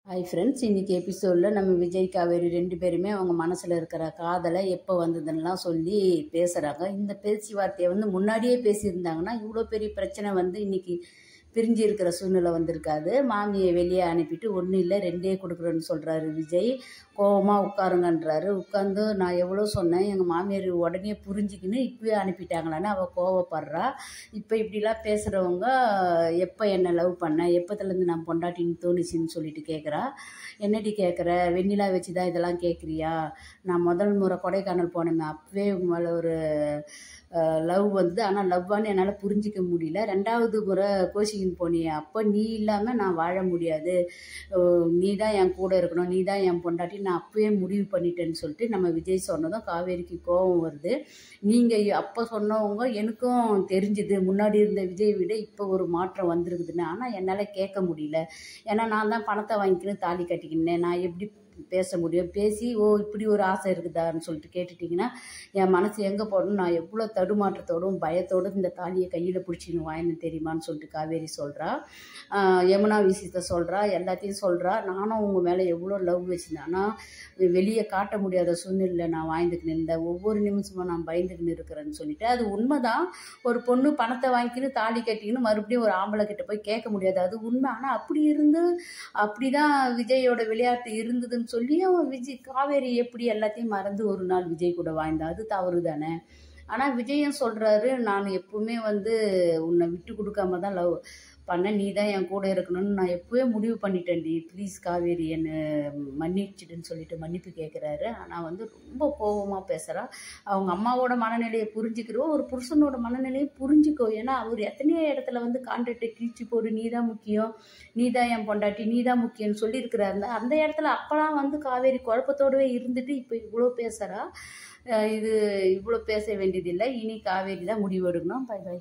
Hi friends, இன்றைக்கி எபிசோடில் நம்ம விஜய் காவேரி 2 பேருமே அவங்க மனசில் இருக்கிற காதலை எப்போ வந்ததுன்னெலாம் சொல்லி பேசுகிறாங்க. இந்த பேச்சுவார்த்தையை முன்னாடியே பேசியிருந்தாங்கன்னா இவ்வளோ பெரிய பிரச்சனை இன்றைக்கி பிரிஞ்சு இருக்கிற சூழ்நிலை வந்திருக்காது. மாமியை வெளியே அனுப்பிட்டு 1 இல்லை 2 கொடுக்குறேன்னு சொல்கிறாரு விஜய். கோபமாக உட்காருங்கன்றாரு. உட்காந்து நான் எவ்வளோ சொன்னேன், எங்கள் மாமியார் உடனே புரிஞ்சுக்கின்னு இப்போயே அனுப்பிட்டாங்களான்னு அவள் கோவப்படுறா. இப்போ இப்படிலாம் பேசுகிறவங்க எப்போ என்ன லவ் பண்ண, எப்போத்துலேருந்து நான் பொண்டாட்டின்னு தோணுச்சின்னு சொல்லிட்டு கேட்குறா. என்னடி கேட்குற, வெண்ணிலா வச்சு தான் இதெல்லாம் கேட்குறியா? நான் முதல் முறை கொடைக்கானல் போனேன், அப்போவே மேலே ஒரு லவ் வந்தது. ஆனால் லவ்வான்னு என்னால் புரிஞ்சிக்க முடியல. 2வது முறை கோச்சிங்கின்னு போனியே, அப்போ நீ இல்லாமல் நான் வாழ முடியாது, நீ தான் என் கூட இருக்கணும், நீ தான் என் பொண்டாட்டி, நான் அப்போயே முடிவு பண்ணிட்டேன்னு சொல்லிட்டு நம்ம விஜய் சொன்னதும் காவேரிக்கு கோபம் வருது. நீங்கள் அப்போ சொன்னவங்க எனக்கும் தெரிஞ்சுது, முன்னாடி இருந்த விஜய் விட இப்போ ஒரு மாற்றம் வந்திருக்குதுன்னு. ஆனால் என்னால் கேட்க முடியல. ஏன்னா நான் தான் பணத்தை வாங்கிக்கின்னு தாலி கட்டிக்கினேன், நான் எப்படி பேச முடியும்? பேசி இப்படி ஒரு ஆசை இருக்குதான்னு சொல்லிட்டு கேட்டுட்டிங்கன்னா என் மனசு எங்கே போடணும்? நான் எவ்வளோ தடுமாற்றத்தோடும் பயத்தோடும் இந்த தாலியை கையில் பிடிச்சின்னு வாங்கினு தெரியுமான்னு சொல்லிட்டு காவேரி சொல்கிறா. யமுனா விஷயத்தை சொல்கிறா, எல்லாத்தையும் சொல்கிறா. நானும் உங்கள் மேலே எவ்வளோ லவ் வச்சுருந்தேன், ஆனால் வெளியே காட்ட முடியாத சூழ்நிலையில் நான் வாழ்ந்துக்கின்னு இருந்தேன், ஒவ்வொரு நிமிஷமும் நான் பயந்துக்கின்னு இருக்கிறேன்னு சொல்லிட்டு. அது உண்மைதான். ஒரு பொண்ணு பணத்தை வாங்கிக்கின்னு தாலி கட்டிக்கின்னு மறுபடியும் ஒரு ஆம்பளை கிட்ட போய் கேட்க முடியாது, அது உண்மை. ஆனால் அப்படி இருந்து அப்படி தான் விஜயோட விளையாட்டு இருந்ததுன்னு சொல்லி விஜய் காவேரி எப்படி எல்லாத்தையும் மறந்து ஒரு நாள் விஜய் கூட வாழ்ந்தா, அது தவறு தானே. ஆனால் விஜயும் சொல்கிறாரு, நான் எப்பவுமே உன்னை விட்டு கொடுக்காம தான் லவ் பண்ண, நீ தான் என் கூட இருக்கணும்னு நான் எப்போவே முடிவு பண்ணிட்டேன்டி, ப்ளீஸ் காவேரி என்னை மன்னிச்சிடுன்னு சொல்லிட்டு மன்னிப்பு கேட்குறாரு. ஆனால் ரொம்ப கோபமாக பேசுகிறா. அவங்க அம்மாவோட மனநிலையை புரிஞ்சுக்கிறோ, ஒரு புருஷனோட மனநிலையை புரிஞ்சுக்கோ. ஏன்னா அவர் எத்தனையோ இடத்துல கான்ட்ராக்டை கிழிச்சு போடு, நீ தான் முக்கியம், நீ தான் என் பொண்டாட்டி, நீ தான் முக்கியம்னு சொல்லியிருக்கிறாரு. அந்த இடத்துல அப்போலாம் காவேரி குழப்பத்தோடவே இருந்துட்டு இப்போ இவ்வளோ பேசுகிறா. இது இவ்வளோ பேச வேண்டியதில்லை. இனி காவேரி தான் முடிவு எடுக்கணும். Bye bye.